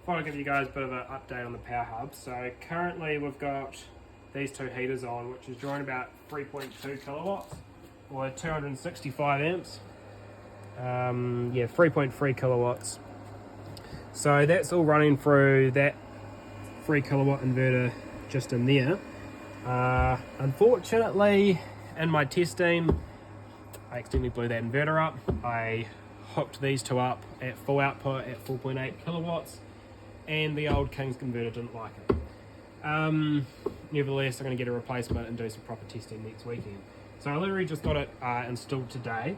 thought I'd give you guys a bit of an update on the power hub. So currently we've got these two heaters on, which is drawing about 3.2 kilowatts or 265 amps. 3.3 kilowatts. So that's all running through that 3 kilowatt inverter just in there. Unfortunately, in my testing, I accidentally blew that inverter up. I hooked these two up at full output at 4.8 kilowatts, and the old King's converter didn't like it. Nevertheless, I'm going to get a replacement and do some proper testing next weekend. So I literally just got it installed today.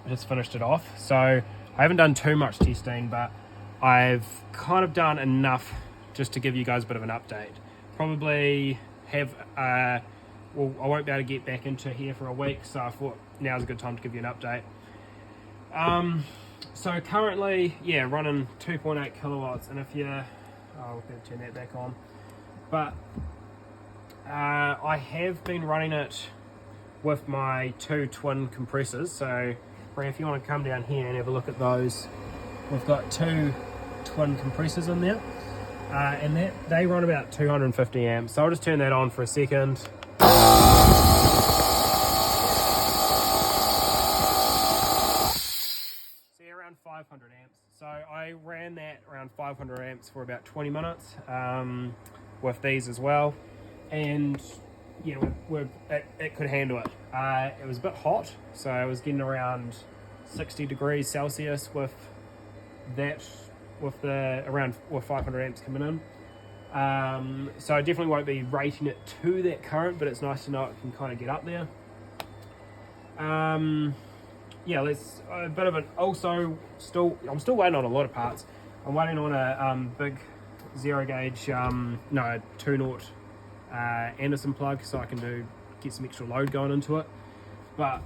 I just finished it off. So I haven't done too much testing, but I've kind of done enough just to give you guys a bit of an update. Probably have, I won't be able to get back into here for a week, so I thought now's a good time to give you an update. So currently, running 2.8 kilowatts, and if you, we're going to turn that back on. But I have been running it with my two twin compressors. So if you want to come down here and have a look at those, we've got two twin compressors in there, and they run about 250 amps. So I'll just turn that on for a second. See, around 500 amps. So I ran that around 500 amps for about 20 minutes with these as well, and it could handle it. It was a bit hot, so I was getting around 60 degrees Celsius with that, with 500 amps coming in. So I definitely won't be rating it to that current, but it's nice to know it can kind of get up there. Let's a bit of an I'm still waiting on a lot of parts. I'm waiting on a big 0 gauge 2-0 Anderson plug, so I can get some extra load going into it. But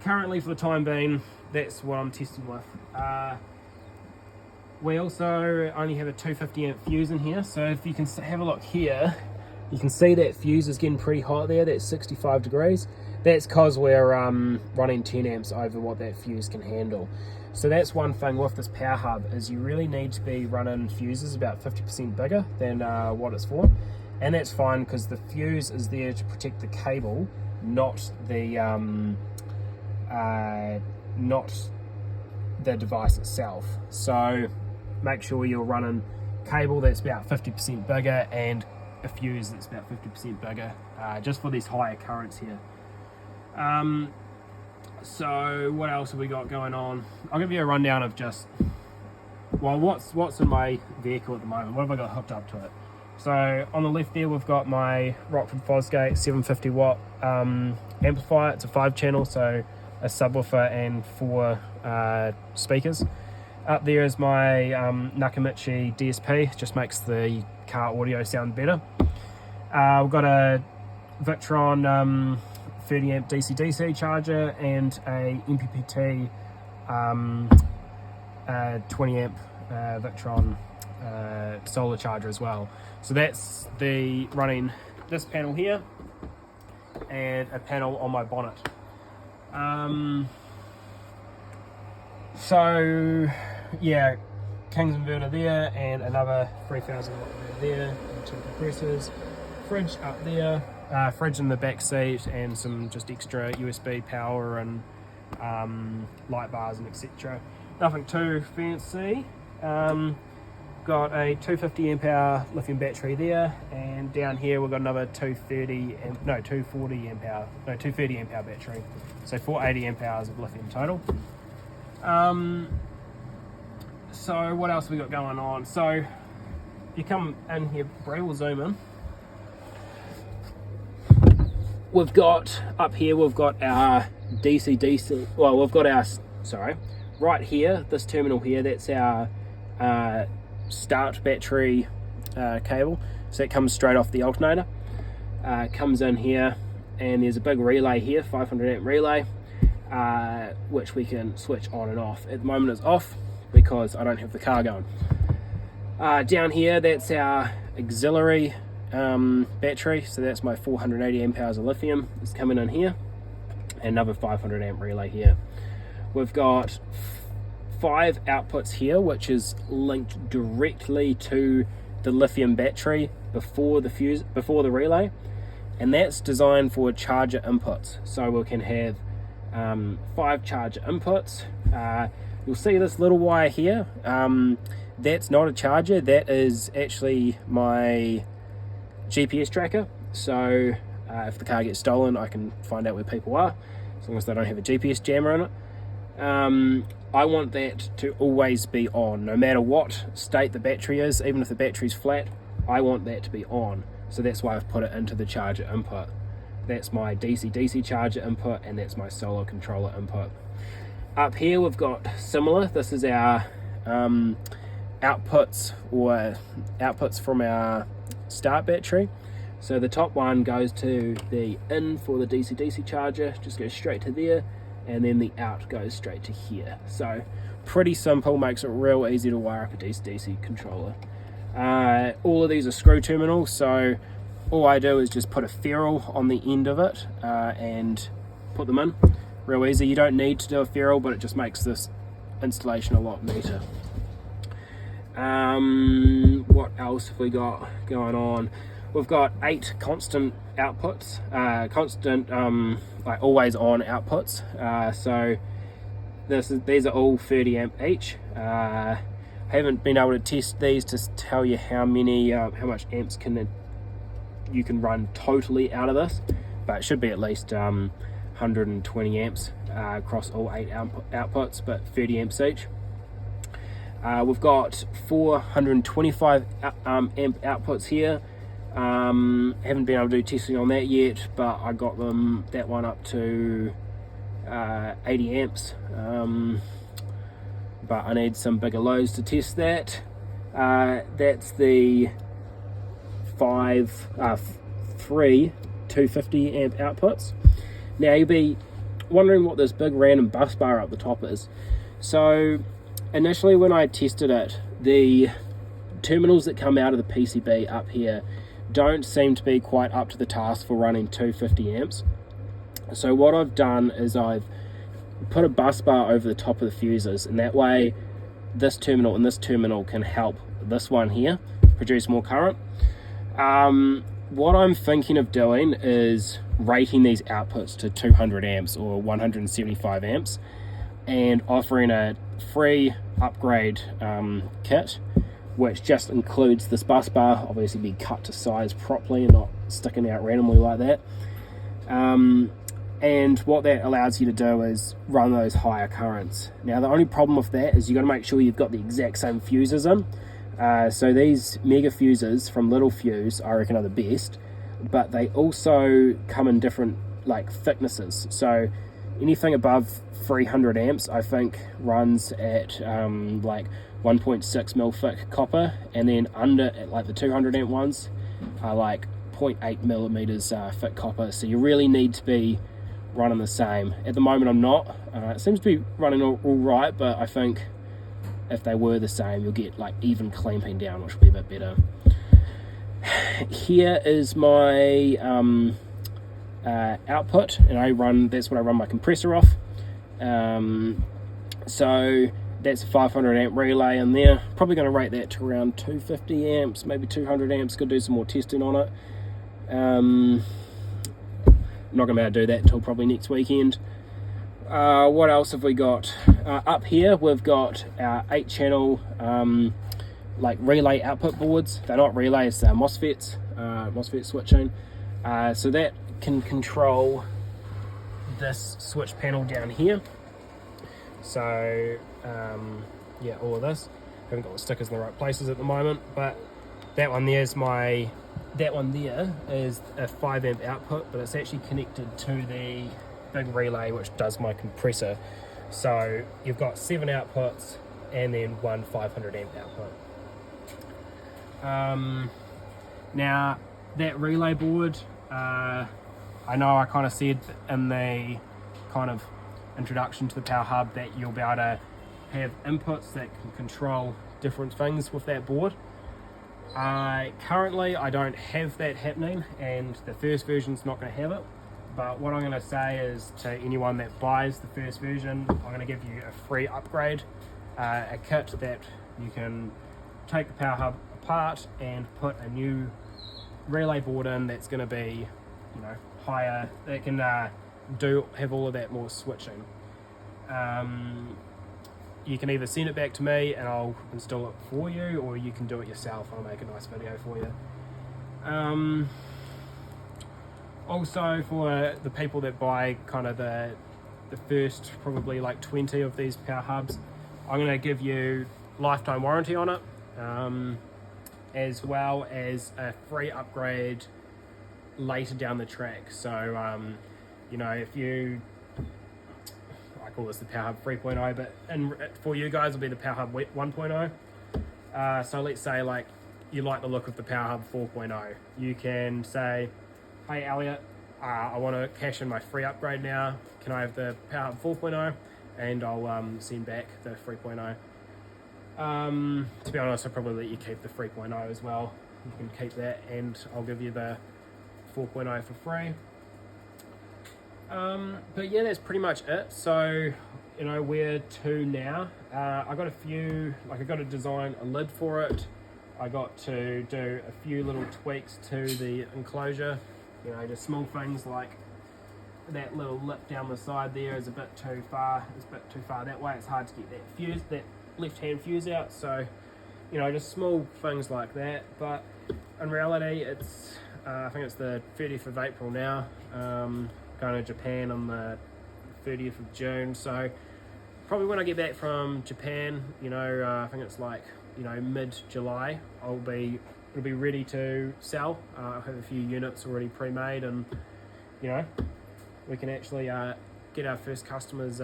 currently, for the time being, that's what I'm testing with. We also only have a 250 amp fuse in here, so if you can have a look here, you can see that fuse is getting pretty hot there. That's 65 degrees. That's because we're running 10 amps over what that fuse can handle. So that's one thing with this power hub, is you really need to be running fuses about 50% bigger than what it's for. And that's fine, because the fuse is there to protect the cable, not the device itself. So make sure you're running cable that's about 50% bigger and a fuse that's about 50% bigger, just for these higher currents here. So what else have we got going on? I'll give you a rundown of just what's in my vehicle at the moment. What have I got hooked up to it? So on the left there, we've got my Rockford Fosgate 750 watt amplifier. It's a 5-channel, so a subwoofer and 4 speakers. Up there is my Nakamichi DSP, just makes the car audio sound better. We've got a Victron 30 amp DC-DC charger and a MPPT 20 amp Victron solar charger as well. So that's running this panel here and a panel on my bonnet. King's inverter there, and another 3000 watt inverter there, and 2 compressors, fridge up there, fridge in the back seat, and some just extra USB power and light bars and etc. Nothing too fancy. Got a 250 amp hour lithium battery there, and down here we've got another 230 amp hour battery, so 480 amp hours of lithium total. So what else have we got going on? So if you come in here, Bray will zoom in. We've got up here, we've got our DC-DC, right here, this terminal here, that's our start battery cable. So it comes straight off the alternator, comes in here, and there's a big relay here, 500 amp relay, which we can switch on and off. At the moment it's off because I don't have the car going. Down here, that's our auxiliary battery, so that's my 480 amp hours of lithium. It's coming in here, and another 500 amp relay here. We've got 5 outputs here, which is linked directly to the lithium battery before the relay, and that's designed for charger inputs. So we can have 5 charger inputs. You'll see this little wire here. That's not a charger, that is actually my GPS tracker. So if the car gets stolen, I can find out where people are, as long as they don't have a GPS jammer in it. I want that to always be on, no matter what state the battery is. Even if the battery's flat, I want that to be on. So that's why I've put it into the charger input. That's my DC-DC charger input, and that's my solar controller input. Up here we've got similar. This is our outputs from our start battery. So the top one goes to the in for the DC-DC charger, just goes straight to there, and then the out goes straight to here. So pretty simple, makes it real easy to wire up a DC-DC controller. All of these are screw terminals, so all I do is just put a ferrule on the end of it and put them in. Real easy. You don't need to do a ferrule, but it just makes this installation a lot neater. What else have we got going on? We've got 8 constant outputs, like always on outputs. So these are all 30 amp each. I haven't been able to test these to tell you how much amps you can run totally out of this, but it should be at least 120 amps across all 8 outputs, but 30 amps each. We've got 425 amp outputs here. Haven't been able to do testing on that yet, but I got that one up to 80 amps, but I need some bigger loads to test that. That's the 3 250 amp outputs. Now you'll be wondering what this big random bus bar up the top is. So initially when I tested it, the terminals that come out of the PCB up here don't seem to be quite up to the task for running 250 amps. So what I've done is I've put a bus bar over the top of the fuses, and that way this terminal and this terminal can help this one here produce more current. What I'm thinking of doing is rating these outputs to 200 amps or 175 amps and offering a free upgrade kit, which just includes this bus bar, obviously be cut to size properly and not sticking out randomly like that. And what that allows you to do is run those higher currents. Now the only problem with that is you've got to make sure you've got the exact same fuses in. So these mega fuses from Little Fuse I reckon are the best, but they also come in different like thicknesses. So anything above 300 amps I think runs at like 1.6 mil thick copper, and then under at like the 200 amp ones are like 0.8 millimeters thick copper. So you really need to be running the same. At the moment I'm not. It seems to be running all right, but I think if they were the same you'll get like even clamping down, which will be a bit better. Here is my output, and that's what I run my compressor off. So that's a 500 amp relay in there. Probably going to rate that to around 250 amps, maybe 200 amps. Could do some more testing on it. I'm not going to be able to do that until probably next weekend. What else have we got? Up here we've got our 8-channel like relay output boards. They're not relays, they're MOSFETs, MOSFET switching. So that can control this switch panel down here. So yeah, all of this. Haven't got the stickers in the right places at the moment, but that one there is a 5 amp output, but it's actually connected to the big relay which does my compressor. So you've got 7 outputs and then one 500 amp output. Now that relay board, I know I kind of said in the kind of introduction to the Power Hub that you'll be able to have inputs that can control different things with that board. Currently I don't have that happening, and the first version's not going to have it, but what I'm going to say is to anyone that buys the first version, I'm going to give you a free upgrade a kit that you can take the power hub apart and put a new relay board in that's going to be, you know, higher, that can have all of that more switching. You can either send it back to me and I'll install it for you, or you can do it yourself. I'll make a nice video for you. Also, for the people that buy kind of the first probably like 20 of these power hubs, I'm going to give you lifetime warranty on it, as well as a free upgrade later down the track. So you know, if you, I call this the power hub 3.0, but for you guys it'll be the power hub 1.0. So let's say like you like the look of the power hub 4.0, you can say, hey Elliot, I want to cash in my free upgrade now, can I have the power hub 4.0? And I'll send back the 3.0. To be honest, I'll probably let you keep the 3.0 as well. You can keep that, and I'll give you the 4.0 for free. But yeah, that's pretty much it. So, you know, where to now? I got a few, like I got to design a lid for it. I got to do a few little tweaks to the enclosure. You know, just small things like that little lip down the side there is a bit too far. It's a bit too far that way. It's hard to get that fuse, that left-hand fuse out. So, you know, just small things like that. But in reality, it's I think it's the 30th of April now. Going to Japan on the 30th of June. So probably when I get back from Japan, you know, I think it's like, you know, mid-July, it'll be ready to sell. I have a few units already pre-made, and you know, we can actually get our first customers.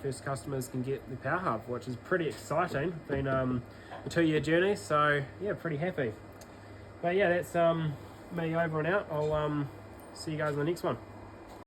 First customers can get the power hub, which is pretty exciting. Been a 2-year journey, so yeah, pretty happy. But yeah, that's me over and out. I'll see you guys in the next one.